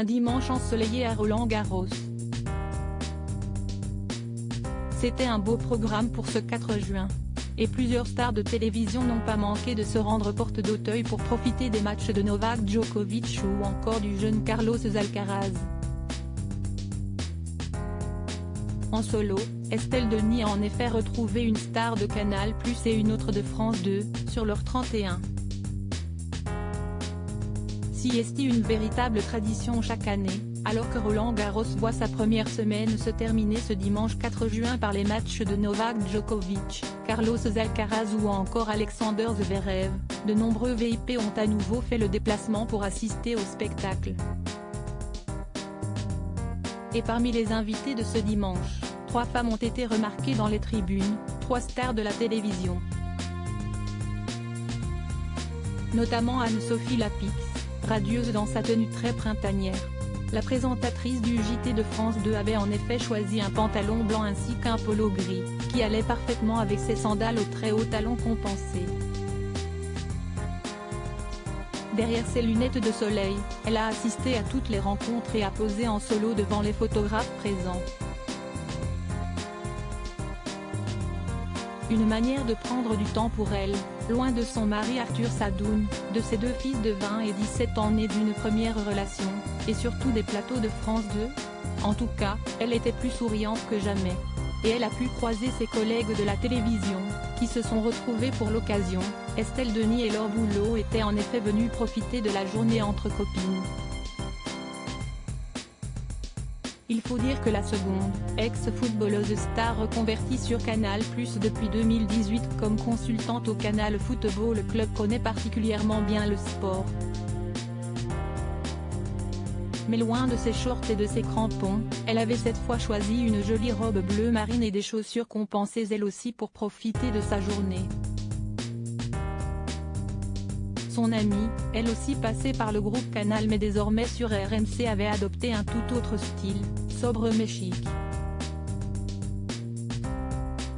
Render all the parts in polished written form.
un dimanche ensoleillé à Roland-Garros. C'était un beau programme pour ce 4 juin. Et plusieurs stars de télévision n'ont pas manqué de se rendre porte d'Auteuil pour profiter des matchs de Novak Djokovic ou encore du jeune Carlos Alcaraz. En solo, Estelle Denis a en effet retrouvé une star de Canal+ et une autre de France 2, sur leur 31. Si est une véritable tradition chaque année, alors que Roland-Garros voit sa première semaine se terminer ce dimanche 4 juin par les matchs de Novak Djokovic, Carlos Alcaraz ou encore Alexander Zverev, de nombreux VIP ont à nouveau fait le déplacement pour assister au spectacle. Et parmi les invités de ce dimanche, 3 femmes ont été remarquées dans les tribunes, 3 stars de la télévision. Notamment Anne-Sophie Lapix, radieuse dans sa tenue très printanière. La présentatrice du JT de France 2 avait en effet choisi un pantalon blanc ainsi qu'un polo gris, qui allait parfaitement avec ses sandales aux très hauts talons compensés. Derrière ses lunettes de soleil, elle a assisté à toutes les rencontres et a posé en solo devant les photographes présents. Une manière de prendre du temps pour elle, loin de son mari Arthur Sadoun, de ses 2 fils de 20 et 17 ans nés d'une première relation, et surtout des plateaux de France 2. En tout cas, elle était plus souriante que jamais. Et elle a pu croiser ses collègues de la télévision, qui se sont retrouvés pour l'occasion. Estelle Denis et Laure Boulot étaient en effet venues profiter de la journée entre copines. Il faut dire que la seconde, ex-footballeuse star reconvertie sur Canal+ depuis 2018 comme consultante au Canal Football Club connaît particulièrement bien le sport. Mais loin de ses shorts et de ses crampons, elle avait cette fois choisi une jolie robe bleu marine et des chaussures compensées elle aussi pour profiter de sa journée. Son amie, elle aussi passée par le groupe Canal mais désormais sur RMC, avait adopté un tout autre style, sobre mais chic.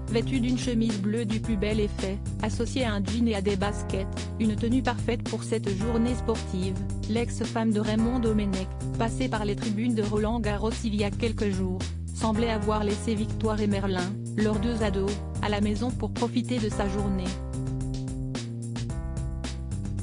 Vêtue d'une chemise bleue du plus bel effet, associée à un jean et à des baskets, une tenue parfaite pour cette journée sportive, l'ex-femme de Raymond Domenech, passée par les tribunes de Roland-Garros il y a quelques jours, semblait avoir laissé Victoire et Merlin, leurs 2 ados, à la maison pour profiter de sa journée.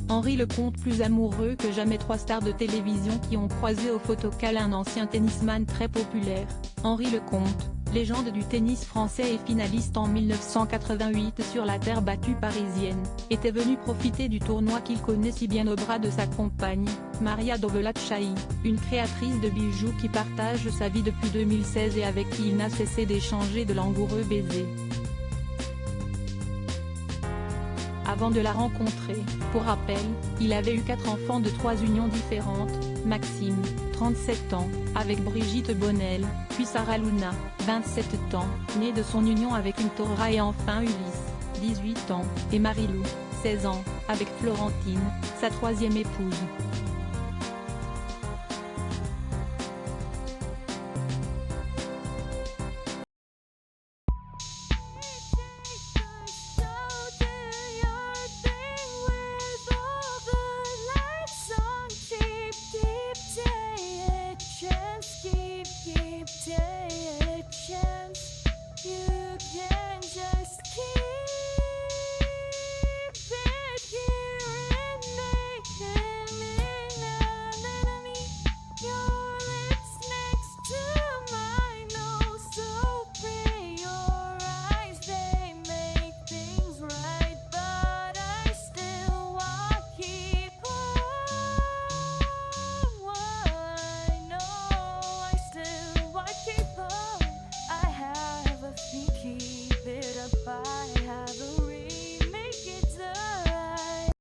Henri Lecomte plus amoureux que jamais, 3 stars de télévision qui ont croisé au photocall un ancien tennisman très populaire. Henri Lecomte, légende du tennis français et finaliste en 1988 sur la terre battue parisienne, était venu profiter du tournoi qu'il connaît si bien au bras de sa compagne, Maria Dovelacci, une créatrice de bijoux qui partage sa vie depuis 2016 et avec qui il n'a cessé d'échanger de langoureux baisers. Avant de la rencontrer, pour rappel, il avait eu 4 enfants de 3 unions différentes, Maxime, 37 ans, avec Brigitte Bonnel, puis Sarah Luna, 27 ans, née de son union avec une Torah, et enfin Ulysse, 18 ans, et Marilou, 16 ans, avec Florentine, sa 3e épouse.